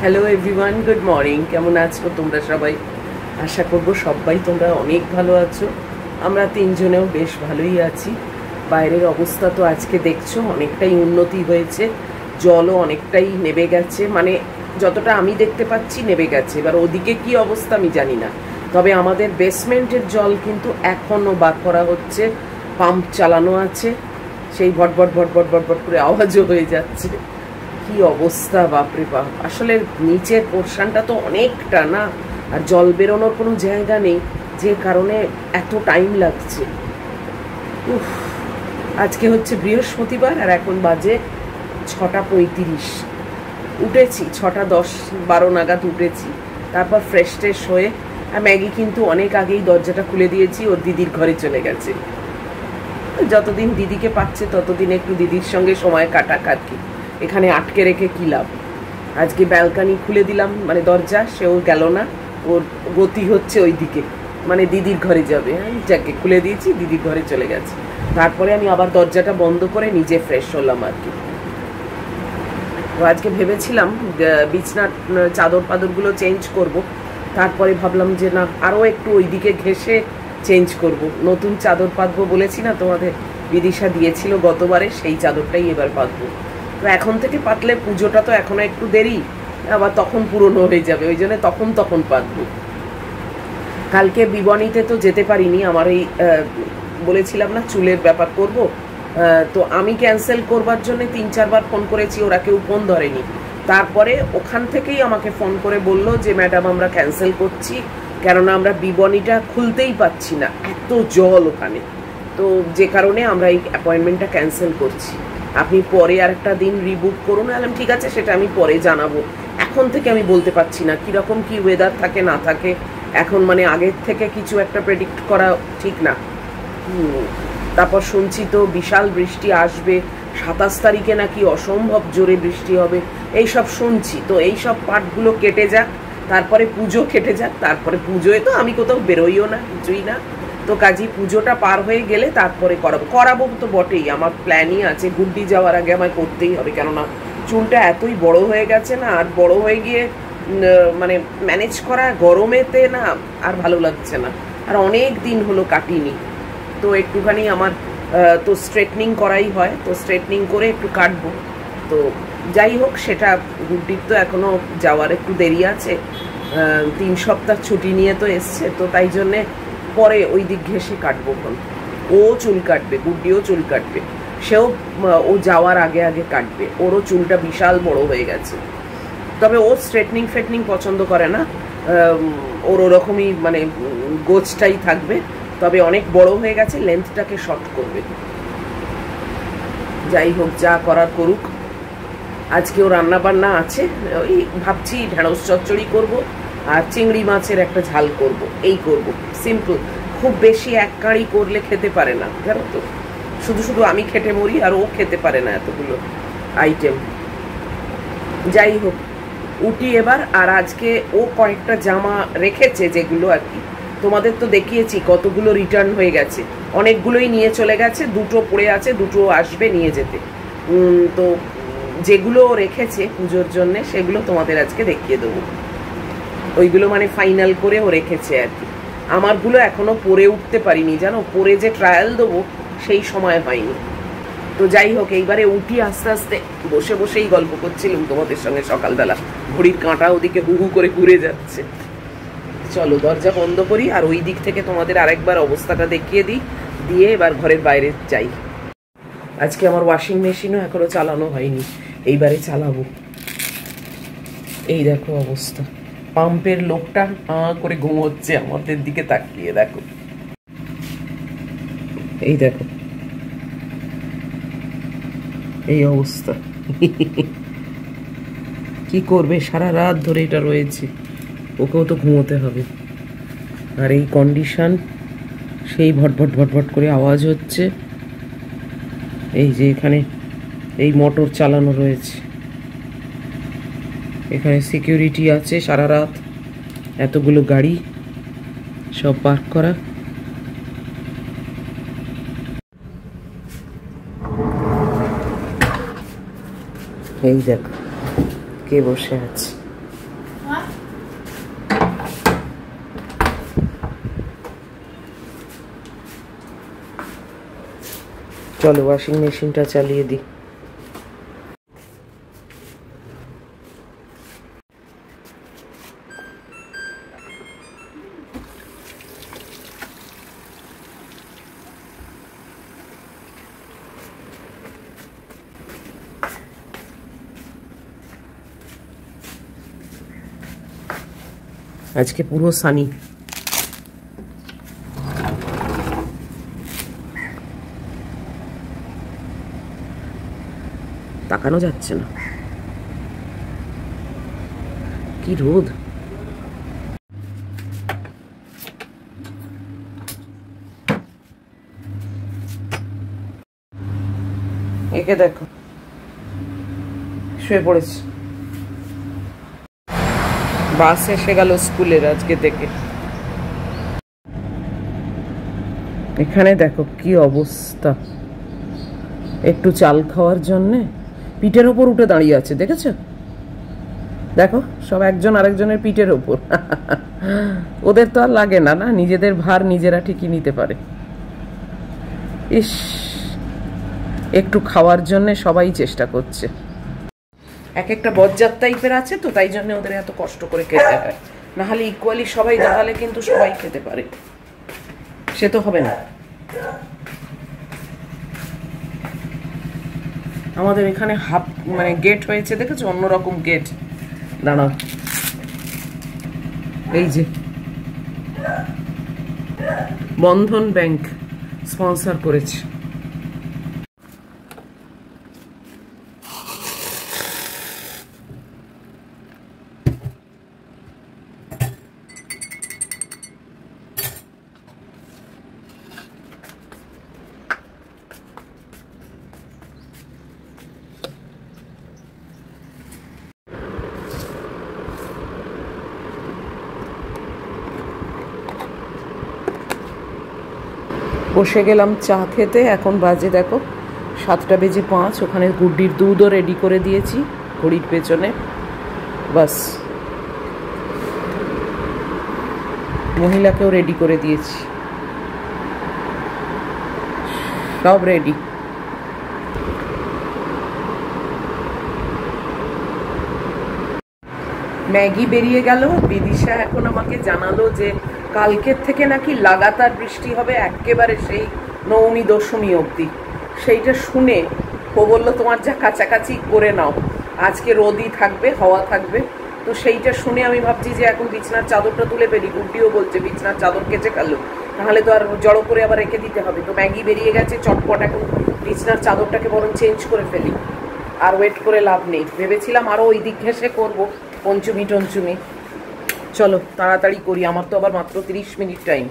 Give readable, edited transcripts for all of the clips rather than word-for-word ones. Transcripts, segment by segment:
Hello everyone, good morning. কেমন আছো তোমরা সবাই? আশা করব সবাই তোমরা অনেক ভালো আছো। আমরা তিনজনেও বেশ ভালোই আছি। বাইরের অবস্থা তো আজকে দেখছো অনেকটাই উন্নতি হয়েছে, জলও অনেকটাই নেমে গেছে, মানে যতটা আমি দেখতে পাচ্ছি নেমে গেছে। এবার ওদিকে কি অবস্থা আমি জানি না, তবে আমাদের বেসমেন্টের জল কিন্তু এখনও বার করা হচ্ছে, পাম্প চালানো আছে, সেই ভটভট ভটভট ভটভট করে আওয়াজও হয়ে যাচ্ছে। কি অবস্থা, বাপরে বাপ! আসলে নিচের পোর্শনটা তো অনেকটা না, আর জল বেরোনোর কোনো জায়গা নেই, যে কারণে এত টাইম লাগছে। উফ, আজকে হচ্ছে বৃহস্পতিবার আর এখন বাজে 6:35। উঠেছি 6:10-12 নাগাদ উঠেছি। তারপর ফ্রেশ ট্রেশ হয়ে ম্যাগি কিন্তু অনেক আগেই দরজাটা খুলে দিয়েছি, ওর দিদির ঘরে চলে গেছে। যতদিন দিদিকে পাচ্ছে ততদিন একটু দিদির সঙ্গে সময় কাটাকাটি, এখানে আটকে রেখে কী লাভ। আজকে ব্যালকানি খুলে দিলাম, মানে দরজা, সেও গেল না, ওর গতি হচ্ছে ওই দিকে, মানে দিদির ঘরে যাবে। আমি যাকে খুলে দিয়েছি, দিদির ঘরে চলে গেছে। তারপরে আমি আবার দরজাটা বন্ধ করে নিজে ফ্রেশ হলাম আর কি। তো আজকে ভেবেছিলাম বিছনার চাদর পাদরগুলো চেঞ্জ করব, তারপরে ভাবলাম যে না, আরও একটু ওইদিকে ঘেঁষে চেঞ্জ করব। নতুন চাদর পাতবো বলেছি না তোমাদের, বিদিশা দিয়েছিল গতবারে, সেই চাদরটাই এবার পাতবো। তো এখন থেকে পাতলে পুজোটা তো এখনো একটু দেরি, আবার তখন পুরনো হয়ে যাবে, ওই জন্য তখন পাতবো। কালকে বিবনীতে তো যেতে পারিনি, আমার এই বলেছিলাম না চুলের ব্যাপার করব, তো আমি ক্যান্সেল করবার জন্য 3-4 বার ফোন করেছি, ওরা কেউ ফোন ধরেনি। তারপরে ওখান থেকেই আমাকে ফোন করে বলল যে ম্যাডাম আমরা ক্যান্সেল করছি, কেননা আমরা বিবনীটা খুলতেই পাচ্ছি না, এত জল ওখানে। তো যে কারণে আমরা এই অ্যাপয়েন্টমেন্টটা ক্যান্সেল করছি, আপনি পরে আর একটা দিন রিবুক করুন। বললাম ঠিক আছে, সেটা আমি পরে জানাবো, এখন থেকে আমি বলতে পারছি না কীরকম কী ওয়েদার থাকে না থাকে এখন, মানে আগের থেকে কিছু একটা প্রেডিক্ট করা ঠিক না। তারপর শুনছি তো বিশাল বৃষ্টি আসবে, 27 তারিখে নাকি অসম্ভব জোরে বৃষ্টি হবে, এইসব শুনছি। তো এইসব পার্টগুলো কেটে যাক, তারপরে পুজো কেটে যাক, তারপরে পুজোয় তো আমি কোথাও বেরোইও না, কিছুই না। তো কাজী পুজোটা পার হয়ে গেলে তারপরে করাবো তো বটেই, আমার প্ল্যানই আছে। গুড্ডি যাওয়ার আগে আমায় করতেই হবে, কেননা চুলটা এতই বড় হয়ে গেছে না, আর বড় হয়ে গিয়ে মানে ম্যানেজ করা গরমেতে না আর ভালো লাগছে না, আর অনেক দিন হলো কাটিনি। তো একটুখানি আমার তো স্ট্রেটনিং করাই হয়, তো স্ট্রেটনিং করে একটু কাটবো। তো যাই হোক, সেটা গুড্ডির তো এখনও যাওয়ার একটু দেরি আছে, 3 সপ্তাহ ছুটি নিয়ে তো এসছে, তো তাই জন্যে পরে ওই দিক ঘেঁষে কাটবো। ও চুল কাটবে, গুড্ডিও চুল কাটবে, সেও ও যাওয়ার আগে আগে কাটবে, ওরও চুলটা বিশাল বড় হয়ে গেছে। তবে ও স্ট্রেটনিং ফেটনিং পছন্দ করে না, ওর ওরকমই মানে গোছটাই থাকবে, তবে অনেক বড় হয়ে গেছে, লেন্থটাকে শর্ট করবে। যাই হোক, যা করার করুক। আজকেও রান্না বান্না আছে, ওই ভাবছি ঢেঁড়স চচ্চড়ি করব আর চিংড়ি মাছের একটা ঝাল করব, এই করব সিম্পল। খুব বেশি এক কাঁড়ি করলে খেতে পারে না, জানো তো, শুধু শুধু আমি খেটে মরি আর ও খেতে পারে না এতগুলো আইটেম। যাই হোক, উঠি এবার। আর আজকে ও কয়েকটা জামা রেখেছে, যেগুলো আর কি তোমাদের তো দেখিয়েছি, কতগুলো রিটার্ন হয়ে গেছে, অনেকগুলোই নিয়ে চলে গেছে, 2টো পড়ে আছে, 2টো আসবে নিয়ে যেতে। তো যেগুলো রেখেছে পুজোর জন্যে, সেগুলো তোমাদের আজকে দেখিয়ে দেবো। ওইগুলো মানে ফাইনাল করে ও রেখেছে আর কি। আমারগুলো এখনও পরে উঠতে পারিনি, জানো, পরে যে ট্রায়াল দেবো সেই সময় হয়নি। তো যাই হোক, এইবারে উঠি আস্তে আস্তে। বসে বসেই গল্প করছিলাম তোমাদের সঙ্গে সকালবেলা, ঘড়ির কাঁটা ওদিকে হু হু করে ঘুরে যাচ্ছে। চলো দরজা বন্ধ করি, আর ওই দিক থেকে তোমাদের আরেকবার অবস্থাটা দেখিয়ে দিই, দিয়ে এবার ঘরের বাইরে যাই। আজকে আমার ওয়াশিং মেশিনও এখনো চালানো হয়নি, এইবারে চালাবো। এই দেখো অবস্থা, পাম্পের লোকটা করে ঘুমোচ্ছে আমাদের দিকে তাকিয়ে, দেখো এই দেখো এই অবস্থা। কি করবে, সারা রাত ধরে এটা রয়েছে, ওকেও তো ঘুমোতে হবে। আর এই কন্ডিশন, সেই ভটভট ভটভট করে আওয়াজ হচ্ছে। এই যে এখানে এই মোটর চালানো রয়েছে, এখানে সিকিউরিটি আছে, সারা রাত এতগুলো গাড়ি সব পার্ক করা। এই দেখো কে বসে আছে, চলো ওয়াশিং মেশিনটা চালিয়ে দিই। আজকে পুরো সানি। তাকানো যাচ্ছে না, কি রোদ। একে দেখো শুয়ে পড়েছে। বাস এসে গেল স্কুলের আজকে থেকে। এখানে দেখো কি অবস্থা, একটু চাল খাওয়ার জন্যে পিঠের ওপর উঠে দাঁড়িয়ে আছে, দেখেছো? দেখো সব একজন আরেকজনের পিঠের ওপর। ওদের তো আর লাগে না, না নিজেদের ভার নিজেরা ঠিকই নিতে পারে। ইস, একটু খাওয়ার জন্যে সবাই চেষ্টা করছে। এক একটা বজ্জাত টাইপের আছে তো, তাই জন্য ওদের এত কষ্ট করে খেতে হয়। না হলে ইকুয়ালি সবাই দাঁড়ালে কিন্তু সবাই খেতে পারে, সে তো হবে না। আমাদের এখানে হাফ মানে গেট হয়েছে, দেখেছো? অন্যরকম গেট। দাঁড়াও, এই যে বন্ধন ব্যাংক স্পন্সর করেছে। বসে গেলাম চা খেতে। এখন বাজে দেখো 7:05। ওখানে গুড্ডির দুধও রেডি করে দিয়েছি ঘড়ির পেছনে। বাস, মহিলাকেও রেডি করে দিয়েছি, সব রেডি। ম্যাগি বেরিয়ে গেল। বিদিশা এখন আমাকে জানালো যে কালকের থেকে নাকি লাগাতার বৃষ্টি হবে একেবারে সেই নবমী দশমী অবধি। সেইটা শুনে ও বললো তোমার যা কাছাকাছি করে নাও, আজকে রোদই থাকবে, হাওয়া থাকবে। তো সেইটা শুনে আমি ভাবছি যে এখন বিছনার চাদরটা তুলে ফেলি। গুড্ডিও বলছে বিছনার চাদর কেচে ফেলো, তাহলে তো আর জড়ো করে আবার রেখে দিতে হবে। তো ম্যাগি বেরিয়ে গেছে চটপট, এখন বিছনার চাদরটাকে বরং চেঞ্জ করে ফেলি, আর ওয়েট করে লাভ নেই। ভেবেছিলাম আরও ওই দিক ঘেসে করবো, পঞ্চমী টঞ্চমী। চলো তাড়াতাড়ি করি, আমার তো আবার মাত্র 30 মিনিট টাইম।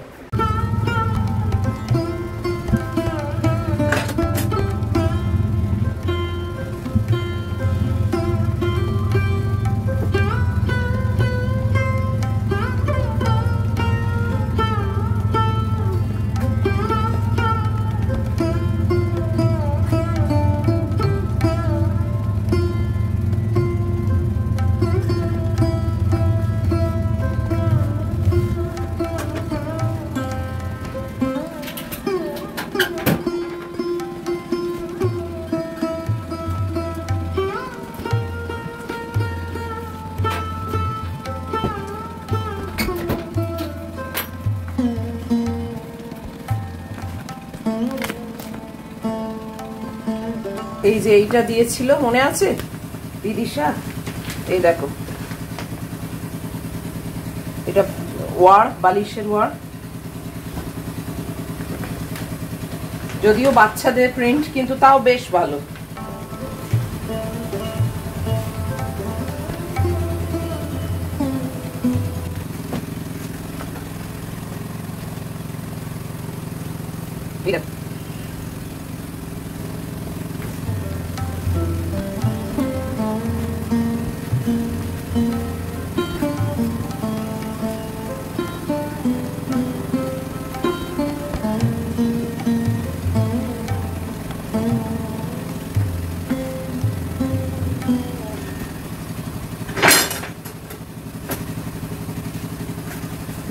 এই যে এইটা দিয়েছিল মনে আছে বিদিশা, এই দেখো এটা ওয়ার, বালিশের ওয়ার। যদিও বাচ্চাদের প্রিন্ট, কিন্তু তাও বেশ ভালো।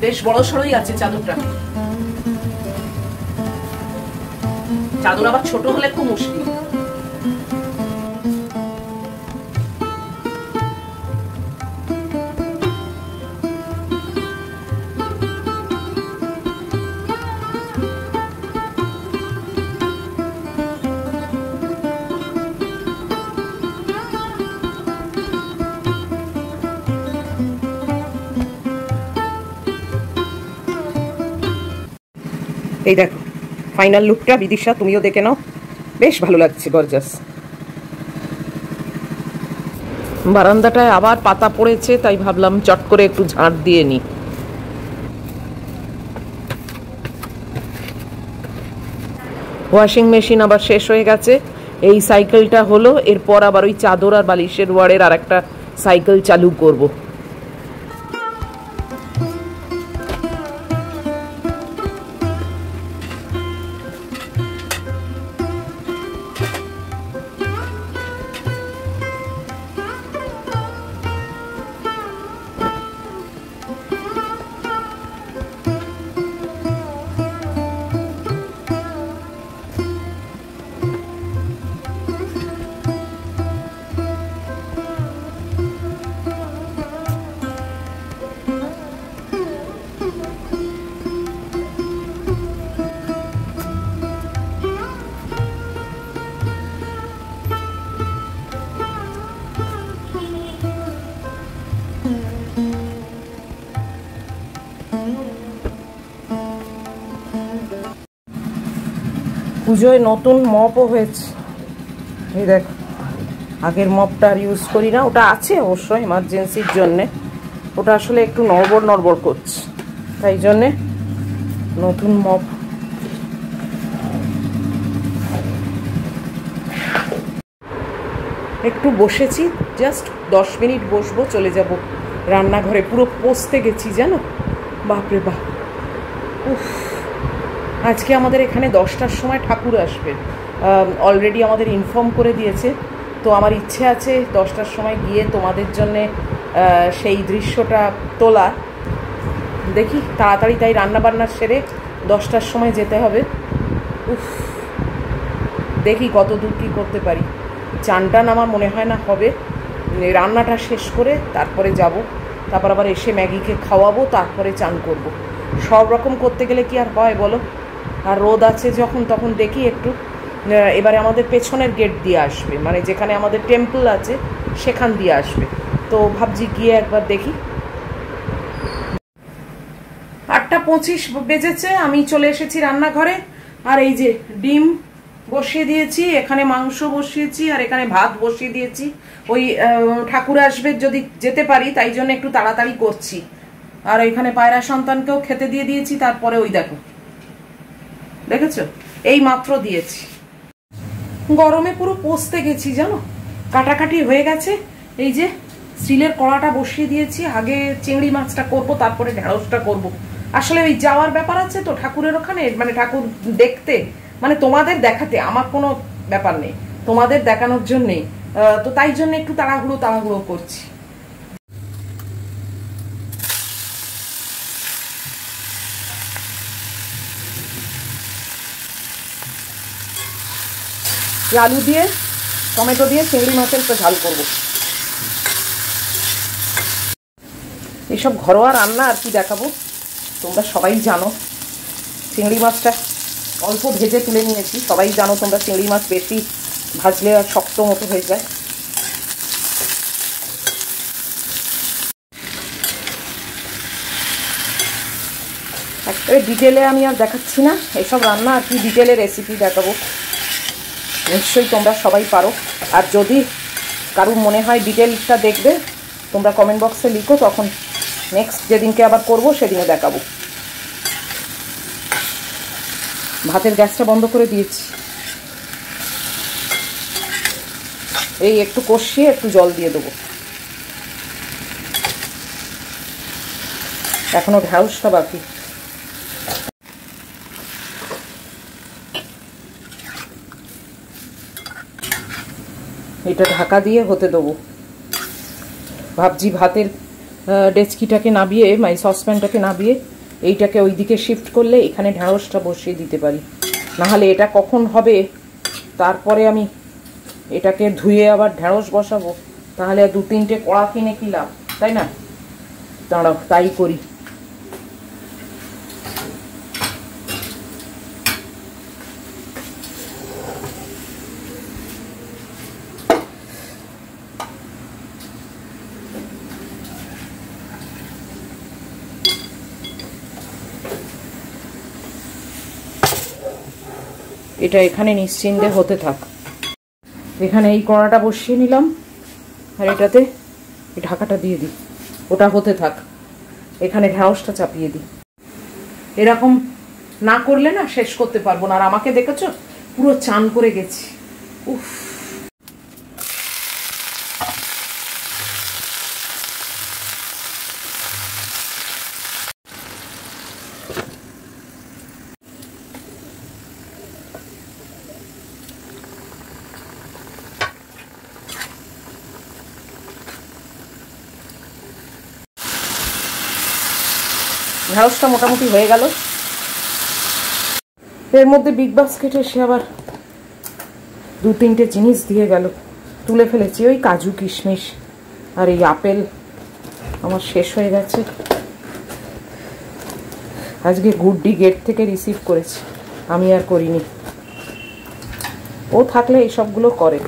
বেশ বড় সড়ই আছে চাদরটা। চাদর আবার ছোট হলে খুব মুশকিল। এই দেখো ফাইনাল লুকটা, বিদিশা তুমিও দেখে নাও, বেশ ভালো লাগছে, গর্জাস। বারান্দাটায় আবার পাতা পড়েছে, তাই ভাবলাম চট করে একটু ঝাঁট দিয়ে নি। ওয়াশিং মেশিন আবার শেষ হয়ে গেছে, এই সাইকেলটা হলো, এরপর আবার ওই চাদর আর বালিশের ওয়ারের আর একটা সাইকেল চালু করব। পুজোয় নতুন মপও হয়েছে, এই দেখ, আগের মপটা আর ইউজ করি না, ওটা আছে অবশ্য এমার্জেন্সির জন্যে, ওটা আসলে একটু নড়বড় নড়বড় করছে, তাই জন্যে নতুন মপ। একটু বসেছি, জাস্ট 10 মিনিট বসবো, চলে যাব রান্নাঘরে। পুরো পচতে গেছি জানো, বাপরে বাপ। উফ, আজকে আমাদের এখানে 10টার সময় ঠাকুর আসবে, অলরেডি আমাদের ইনফর্ম করে দিয়েছে। তো আমার ইচ্ছে আছে 10টার সময় গিয়ে তোমাদের জন্যে সেই দৃশ্যটা তোলা। দেখি তাড়াতাড়ি তাই রান্নাবান্না সেরে 10টার সময় যেতে হবে। উফ, দেখি কত দূর কী করতে পারি। চান টান আমার মনে হয় না হবে, রান্নাটা শেষ করে তারপরে যাব, তারপর আবার এসে ম্যাগিকে খাওয়াবো, তারপরে চান করব। সব রকম করতে গেলে কি আর হয় বলো, আর রোদ আছে যখন তখন দেখি একটু। এবারে আমাদের পেছনের গেট দিয়ে আসবে, মানে যেখানে আমাদের টেম্পল আছে সেখান দিয়ে আসবে, তো ভাবছি গিয়ে একবার দেখি। 8:25 বেজেছে, আমি চলে এসেছি রান্নাঘরে। আর এই যে ডিম বসিয়ে দিয়েছি, এখানে মাংস বসিয়েছি, আর এখানে ভাত বসিয়ে দিয়েছি। ওই ঠাকুর আসবে যদি যেতে পারি, তাই জন্য একটু তাড়াতাড়ি করছি। আর এখানে পায়রা সন্তানকেও খেতে দিয়ে দিয়েছি। তারপরে ওই দেখো, দেখেছো, এই মাত্র দিয়েছি। গরমে পুরো পচতে গেছি জানো, কাটাকাটি হয়ে গেছে। এই যে স্টিলের কড়াটা বসিয়ে দিয়েছি, আগে চিংড়ি মাছটা করব, তারপরে ঢেঁড়সটা করব। আসলে ওই যাওয়ার ব্যাপার আছে তো ঠাকুরের ওখানে, মানে ঠাকুর দেখতে, মানে তোমাদের দেখাতে, আমার কোনো ব্যাপার নেই, তোমাদের দেখানোর জন্যেই, তো তাই জন্য একটু তাড়াহুড়ো করছি। আলু দিয়ে টমেটো দিয়ে চিংড়ি মাছের তো ঝাল করবো। এইসব ঘরোয়া রান্না আর কি দেখাবো, তোমরা সবাই জানো। চিংড়ি মাছটা অল্প ভেজে তুলে নিয়েছি, সবাই জানো তোমরা চিংড়ি মাছ বেশি ভাজলে আর শক্ত মতো হয়ে যায়। একেবারে ডিটেলে আমি আর দেখাচ্ছি না, এইসব রান্না আর কি ডিটেলে রেসিপি দেখাবো। নিশ্চয়ই তোমরা সবাই পারো, আর যদি কারুর মনে হয় ডিটেলটা দেখবে তোমরা কমেন্ট বক্সে লিখো, তখন নেক্সট যেদিনকে আবার করব সেদিনে দেখাবো। ভাতের গ্যাসটা বন্ধ করে দিয়েছি, এই একটু কষিয়ে একটু জল দিয়ে দেবো। এখনো ঢ্যাঁড়সটা বাকি। এটা ঢাকা দিয়ে হতে দেবো। ভাবছি ভাতের ডেচকিটাকে নাবিয়ে, সসপ্যানটাকে নাবিয়ে এইটাকে ওইদিকে শিফট করলে এখানে ঢ্যাঁড়সটা বসিয়ে দিতে পারি, নাহলে এটা কখন হবে, তারপরে আমি এটাকে ধুয়ে আবার ঢেঁড়স বসাবো, তাহলে 2-3টে কড়া কিনে কি লাভ, তাই না? দাঁড়াও তাই করি। এটা এখানে নিশ্চিন্তে হতে থাক। এখানে এই কড়াটা বসিয়ে নিলাম, আর এটাতে ঢাকাটা দিয়ে দিই, ওটা হতে থাক। এখানে ঢ্যাঁড়সটা চাপিয়ে দিই। এরকম না করলে না শেষ করতে পারবো না। আর আমাকে দেখেছো পুরো চান করে গেছি। উফ, ঢ্যাঁড়সটা মোটামুটি হয়ে গেল। এর মধ্যে বিগ বাস্কেটে সে আবার 2-3টে জিনিস দিয়ে গেল, তুলে ফেলেছি। ওই কাজু কিশমিশ আর এই আপেল আমার শেষ হয়ে গেছে। আজকে গুড্ডি গেট থেকে রিসিভ করেছি, আমি আর করিনি। ও থাকলে এই সবগুলো করে।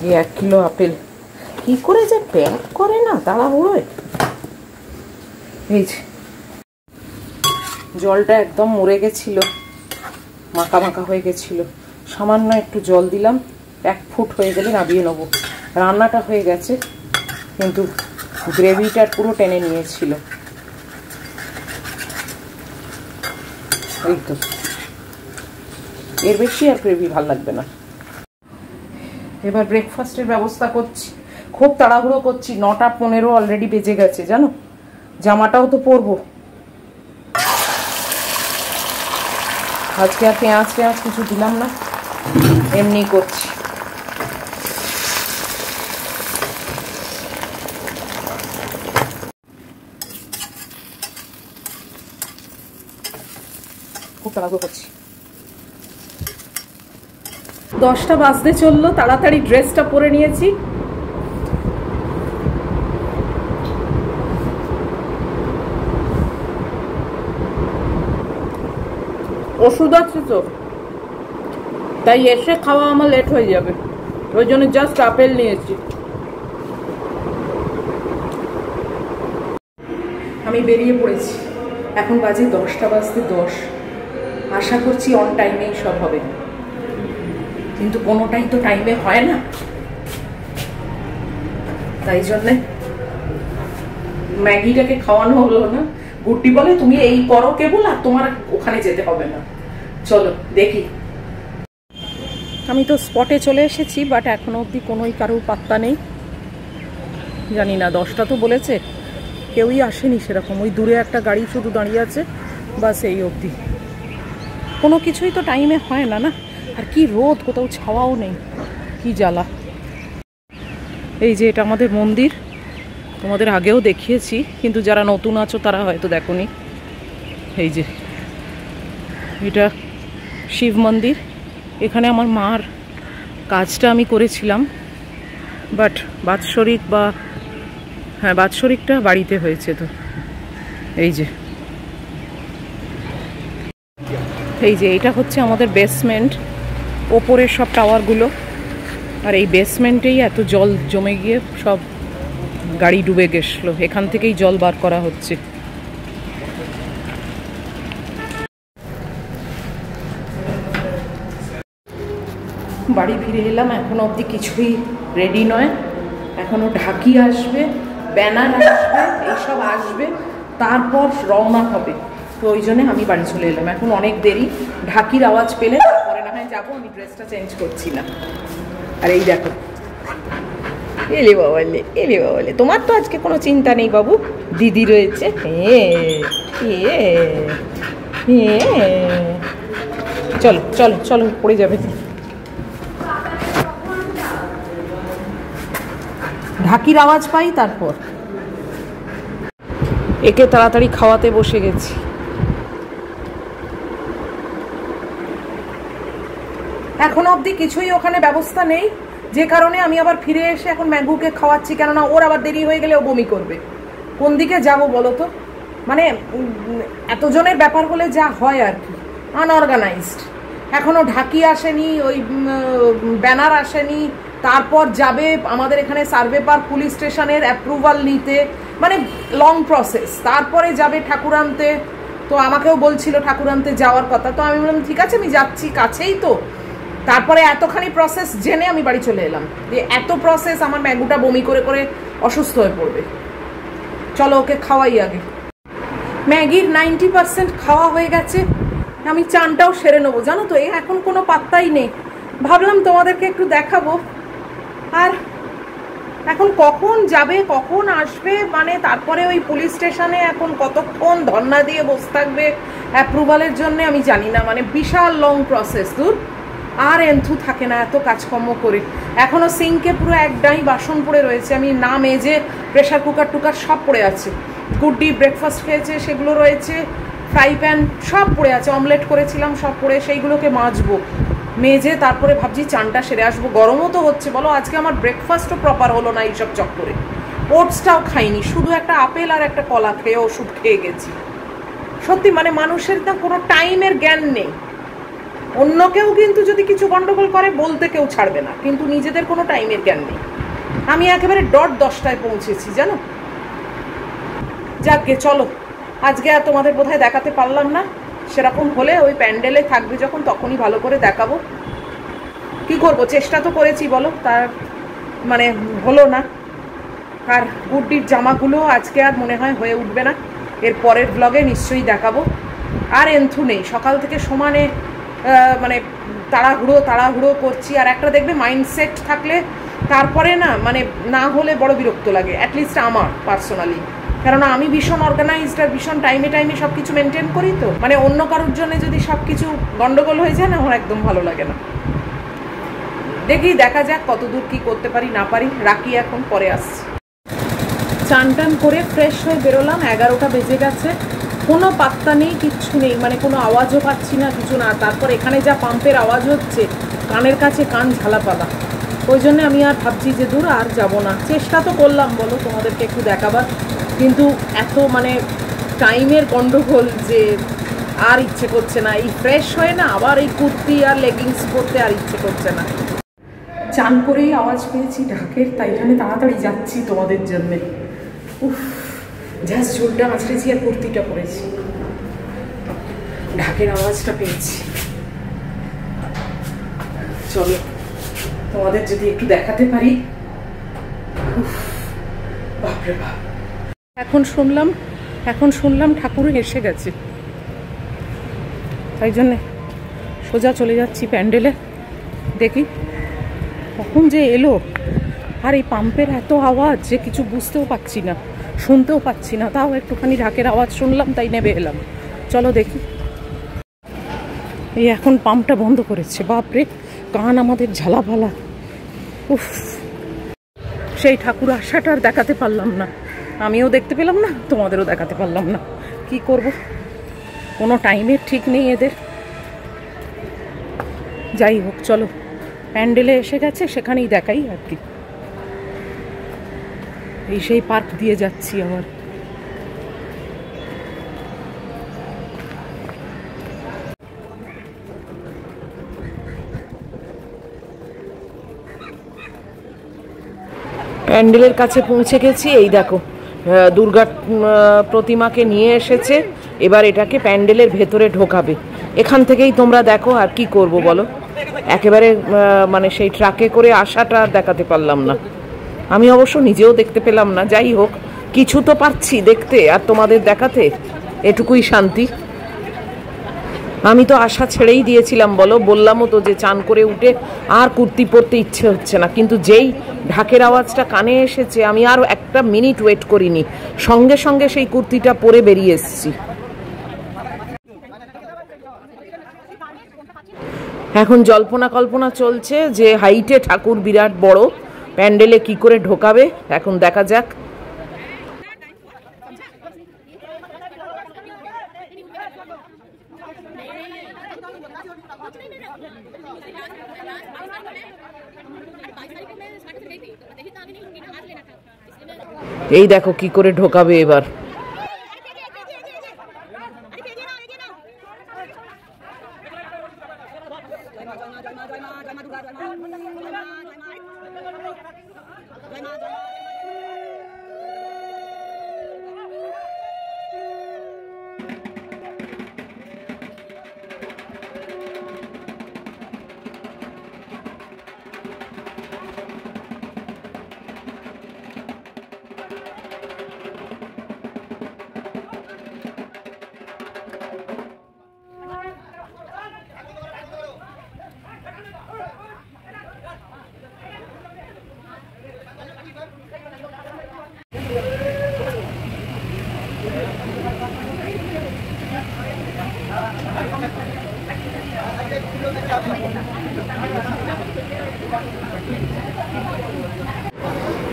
এই 1 কিলো আপেল কি করে যে প্যাক করে না তাড়াহুড়োয়। এই যে জলটা একদম মরে গেছিল, মাখা মাখা হয়ে গেছিল। সামান্য একটু জল দিলাম, 1 ফুট হয়ে গেলে নামিয়ে নেবো। রান্নাটা হয়ে গেছে, কিন্তু গ্রেভিটা পুরো টেনে নিয়েছিল। এই তো, এর বেশি আর গ্রেভি ভাল লাগবে না। এবার ব্রেকফাস্টের ব্যবস্থা করছি, খুব তাড়াহুড়ো করছি। 9টা 15 অলরেডি বেজে গেছে জানো। জামাটাও তো পরবো আজকে। আর পেঁয়াজ কিছু দিলাম না, এমনি করছি। খুব তাড়াহুড়ো করছি। 10টা বাজতে চললো, তাড়াতাড়ি ড্রেসটা পরে নিয়েছি। ওষুধ আছে তো, তাই এসে খাওয়া আমার লেট হয়ে যাবে, ওই জন্য জাস্ট আপেল নিয়েছি। আমি বেরিয়ে পড়েছি, এখন বাজে 10টা বাজতে 10। আশা করছি অন টাইমেই সব হবে, কিন্তু কোনোটাই তো টাইমে হয় না। তাই জন্যে ম্যাগিটাকে খাওয়ানো হলো না। গুড্ডি বলে তুমি এই করো কেবল, আর তোমার ওখানে যেতে হবে না। চলো দেখি। আমি তো স্পটে চলে এসেছি, বাট এখনো অবধি কোনোই কারোর পাত্তা নেই। জানি না, 10টা তো বলেছে, কেউই আসেনি সেরকম। ওই দূরে একটা গাড়ি শুধু দাঁড়িয়ে আছে, বাস এই অবধি। কোনো কিছুই তো টাইমে হয় না না। আর কি রোদ, কোথাও ছাওয়াও নেই, কি জ্বালা। এই যে এটা আমাদের মন্দির, তোমাদের আগেও দেখিয়েছি, কিন্তু যারা নতুন আছো তারা হয়তো দেখোনি। এই যে এটা শিব মন্দির। এখানে আমার মার কাজটা আমি করেছিলাম, বাট বাৎসরিক বা হ্যাঁ বাৎসরিকটা বাড়িতে হয়েছে। তো এই যে এইটা হচ্ছে আমাদের বেসমেন্ট, ওপরের সব টাওয়ারগুলো। আর এই বেসমেন্টেই এত জল জমে গিয়ে সব গাড়ি ডুবে গেছিলো, এখান থেকেই জল বার করা হচ্ছে। বাড়ি ফিরে এলাম, এখনো অবধি কিছুই রেডি নয়। এখনো ঢাকি আসবে, ব্যানার আসবে, এইসব আসবে, তারপর রওনা হবে। তো ওই জন্যে আমি বাড়ি চলে এলাম। এখন অনেক দেরি, ঢাকির আওয়াজ পেলে তারপরে না হয় যাবো। আমি ড্রেসটা চেঞ্জ করছি না। আর এই দেখো, এলে বাবালে, তোমার তো আজকে কোনো চিন্তা নেই বাবু, দিদি রয়েছে। চলো চলো চলো, পড়ে যাবে। ঢাকির আওয়াজ পাই তারপর। একে তাড়াতাড়ি খাওয়াতে বসে গেছি। এখনো অবধি কিছুই ওখানে ব্যবস্থা নেই, যে কারণে আমি আবার ফিরে এসে এখন ম্যাগুকে খাওয়াচ্ছি, কেননা ওর আবার দেরি হয়ে গেলে ও বমি করবে। কোন দিকে যাব বলো তো? মানে এতজনের ব্যাপার হলে যা হয় আর কি, আনঅর্গানাইজড। এখনো ঢাকি আসেনি, ওই ব্যানার আসেনি, তারপর যাবে আমাদের এখানে সার্ভে পার্ক পুলিশ স্টেশনের অ্যাপ্রুভাল নিতে, মানে লং প্রসেস। তারপরে যাবে ঠাকুর আনতে, তো আমাকেও বলছিল ঠাকুর আনতে যাওয়ার কথা, তো আমি বললাম ঠিক আছে আমি যাচ্ছি, কাছেই তো। তারপরে এতখানি প্রসেস জেনে আমি বাড়ি চলে এলাম যে এত প্রসেস, আমার ম্যাগুটা বমি করে করে অসুস্থ হয়ে পড়বে। চলো ওকে খাওয়াই আগে। ম্যাগির 90% খাওয়া হয়ে গেছে, আমি চানটাও সেরে নেবো। জানো তো এখন কোনো পাত্তাই নেই, ভাবলাম তোমাদেরকে একটু দেখাবো। আর এখন কখন যাবে কখন আসবে, মানে তারপরে ওই পুলিশ স্টেশনে এখন কতক্ষণ ধর্ণা দিয়ে বসে থাকবে অ্যাপ্রুভালের জন্য আমি জানি না, মানে বিশাল লং প্রসেস। দূর, আর এন্থু থাকে না এত কাজকর্ম করে। এখনো সিঙ্কে পুরো একটাই বাসন পড়ে রয়েছে, আমি না মেজে প্রেশার কুকার টুকার সব পড়ে আছে। গুড্ডি ব্রেকফাস্ট খেয়েছে সেগুলো রয়েছে, ফ্রাই প্যান সব পড়ে আছে, অমলেট করেছিলাম সব পড়ে, সেইগুলোকে মাজবো। মেজে তারপরে ভাবছি চানটা সেরে আসবো। গরমও তো হচ্ছে বলো, আজকে আমার ব্রেকফাস্টও প্রপার হলো না এইসব চক্করে। ওটসটাও খাইনি, শুধু একটা আপেল আর একটা কলা খেয়ে ওষুধ খেয়ে গেছি। সত্যি মানে মানুষের না কোনো টাইমের জ্ঞান নেই। অন্য কেউ কিন্তু যদি কিছু গন্ডগোল করে বলতে কেউ ছাড়বে না, কিন্তু নিজেদের কোনো টাইমের জ্ঞান নেই। আমি একেবারে 10:10 পৌঁছেছি জানো। যাকগে চলো, আজকে আর তোমাদের বোধহয় দেখাতে পারলাম না, সেরকম হলে ওই প্যান্ডেলে থাকবে যখন তখনই ভালো করে দেখাবো। কি করব, চেষ্টা তো করেছি বলো, তার মানে হলো না। আর গুড্ডির জামাগুলো আজকে আর মনে হয় হয়ে উঠবে না, এর পরের ব্লগে নিশ্চয়ই দেখাবো। আর এন্থু নেই, সকাল থেকে সমানে মানে তাড়াহুড়ো করছি। আর একটা দেখবে মাইন্ডসেট থাকলে তারপরে না মানে না হলে বড় বিরক্ত লাগে, অ্যাটলিস্ট আমার পার্সোনালি। কেননা আমি ভীষণ অর্গানাইজড আর ভীষণ টাইমে সব কিছু মেনটেন করি, তো মানে অন্য কারোর জন্য যদি সব কিছু গন্ডগোল হয়ে যায় না, আমার একদম ভালো লাগে না। দেখা যাক কত দূর কী করতে পারি না পারি। রাখি এখন, পরে আসছি। চান টান করে ফ্রেশ হয়ে বেরোলাম, 11টা বেজে গেছে, কোনো পাত্তা নেই, কিচ্ছু নেই, মানে কোনো আওয়াজও পাচ্ছি না, কিছু না। তারপর এখানে যা পাম্পের আওয়াজ হচ্ছে, কানের কাছে কান ঝালাপালা। ওই জন্যে আমি আর ভাবছি যে দূর আর যাব না। চেষ্টা তো করলাম বলো তোমাদেরকে একটু দেখাবার, কিন্তু এত মানে টাইমের গন্ডগোল যে আর ইচ্ছে করছে না। এই ফ্রেশ হয়ে না আবার এই কুর্তি আর লেগিংস পরতে আর ইচ্ছে করছে না। চান করেই আওয়াজ পেয়েছি ঢাকের, তাই এখানে তাড়াতাড়ি যাচ্ছি তোমাদের জন্যে। উফ, জাস্ট ঝোলটা আঁচড়েছি আর কুর্তিটা পরেছি, ঢাকের আওয়াজটা পেয়েছি। চলো তোমাদের যদি একটু দেখাতে পারি। বাপরে বাপ, এখন শুনলাম ঠাকুর এসে গেছে, তাই জন্যে সোজা চলে যাচ্ছি প্যান্ডেলে। দেখি কখন যে এলো। আর এই পাম্পের এত আওয়াজ যে কিছু বুঝতেও পাচ্ছি না, শুনতেও পাচ্ছি না, তাও একটুখানি ঢাকের আওয়াজ শুনলাম তাই নেবে এলাম। চলো দেখি। এই এখন পাম্পটা বন্ধ করেছে, বাপরে কান আমাদের ঝালাপালা। উফ, সেই ঠাকুর আশাটা আর দেখাতে পারলাম না, আমিও দেখতে পেলাম না, তোমাদেরও দেখাতে পারলাম না। কি করব, কোনো টাইমের ঠিক নেই এদের। যাই হোক চলো, প্যান্ডেলে এসে গেছে, সেখানেই দেখাই আর কি। এই সেই পার্ক দিয়ে যাচ্ছি আবার। প্যান্ডেলের কাছে পৌঁছে গেছি। এই দেখো দুর্গা প্রতিমাকে নিয়ে এসেছে, এবার এটাকে প্যান্ডেলের ভেতরে ঢোকাবে। এখান থেকেই তোমরা দেখো। আর কি করব বলো, একেবারে মানে সেই ট্রাকে করে আসাটা আর দেখাতে পারলাম না। আমি অবশ্য নিজেও দেখতে পেলাম না। যাই হোক, কিছু তো পাচ্ছি দেখতে আর তোমাদের দেখাতে, এটুকুই শান্তি। আমি তো আশা ছেড়েই দিয়েছিলাম বলো, বললামও তো যে চান করে উঠে আর কুর্তি পরতে ইচ্ছে হচ্ছে না, কিন্তু যেই ঢাকের আওয়াজটা কানে এসেছে আমি আর একটা মিনিট ওয়েট করিনি, সঙ্গে সঙ্গে সেই কুর্তিটা পরে বেরিয়ে এসেছি। এখন জল্পনা কল্পনা চলছে যে হাইটে ঠাকুর বিরাট বড়, প্যান্ডেলে কি করে ঢোকাবে এখন দেখা যাক। এই দেখো কি করে ঢোকাবে এবার।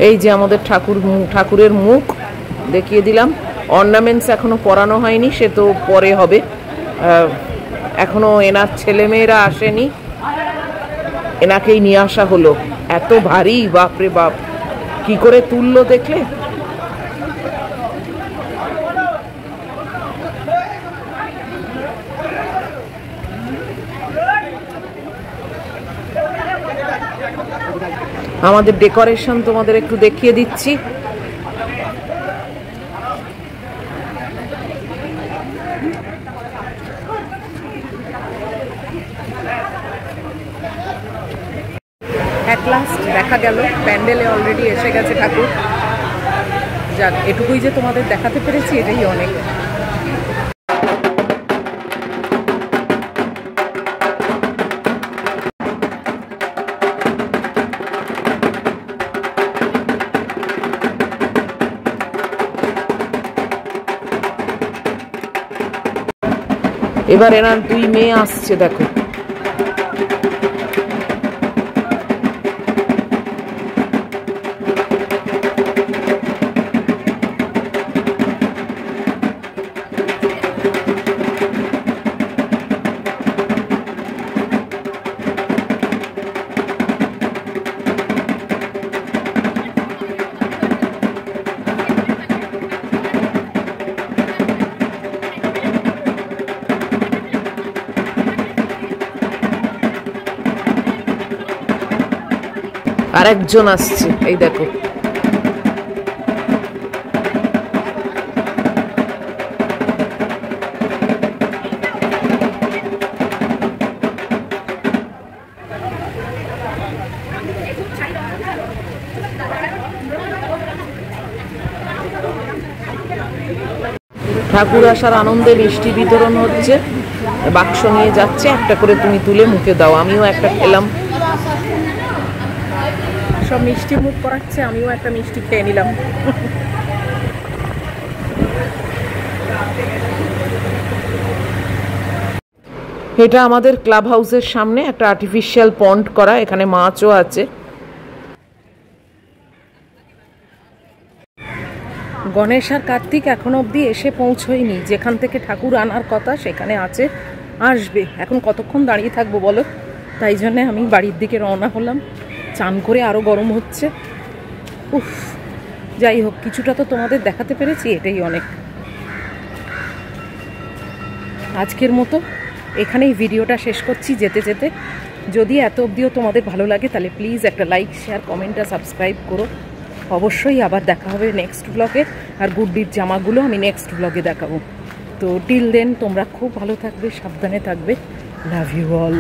এই যে আমাদের ঠাকুরের মুখ দেখিয়ে দিলাম। অর্নামেন্টস এখনো পরানো হয়নি, সে তো পরে হবে। এখনো এনার ছেলেমেয়েরা আসেনি, এনাকেই নিয়ে আসা হলো। এত ভারী, বাপরে বাপ, কি করে তুললো দেখলে। আমাদের ডেকোরেশন তোমাদের একটু দেখিয়ে দিচ্ছি। অ্যাট লাস্ট দেখা গেল, প্যান্ডেলে অলরেডি এসে গেছে ঠাকুর। যাক, এটুকুই যে তোমাদের দেখাতে পেরেছি, এটাই অনেক। এবার এনার 2 মেয়ে আসছে, দেখো। আরেকজন আসছে, এই দেখো। ঠাকুর আসার আনন্দে মিষ্টি বিতরণ হচ্ছে, বাক্স নিয়ে যাচ্ছে, একটা করে তুমি তুলে মুখে দাও। আমিও একটা খেলাম। সব মিষ্টি মুখ করাচ্ছে, আমিও একটা মিষ্টি খেয়ে নিলাম। এটা আমাদের ক্লাব হাউসের সামনে একটা আর্টিফিশিয়াল পন্ড করা, এখানে মাছও আছে। গণেশ আর কার্তিক এখনো অবধি এসে পৌঁছয়নি। যেখান থেকে ঠাকুর আনার কথা সেখানে আছে, আসবে। এখন কতক্ষণ দাঁড়িয়ে থাকবো বলো? তাই জন্যে আমি বাড়ির দিকে রওনা হলাম। চান করে আরও গরম হচ্ছে। উফ, যাই হোক, কিছুটা তো তোমাদের দেখাতে পেরেছি, এটাই অনেক। আজকের মতো এখানেই ভিডিওটা শেষ করছি যেতে যেতে। যদি এত অবধিও তোমাদের ভালো লাগে তাহলে প্লিজ একটা লাইক, শেয়ার, কমেন্ট আর সাবস্ক্রাইব করো। অবশ্যই আবার দেখা হবে নেক্সট ব্লগে। আর গুড্ডির জামাগুলো আমি নেক্সট ব্লগে দেখাবো। তো টিল দেন তোমরা খুব ভালো থাকবে, সাবধানে থাকবে। Love you all.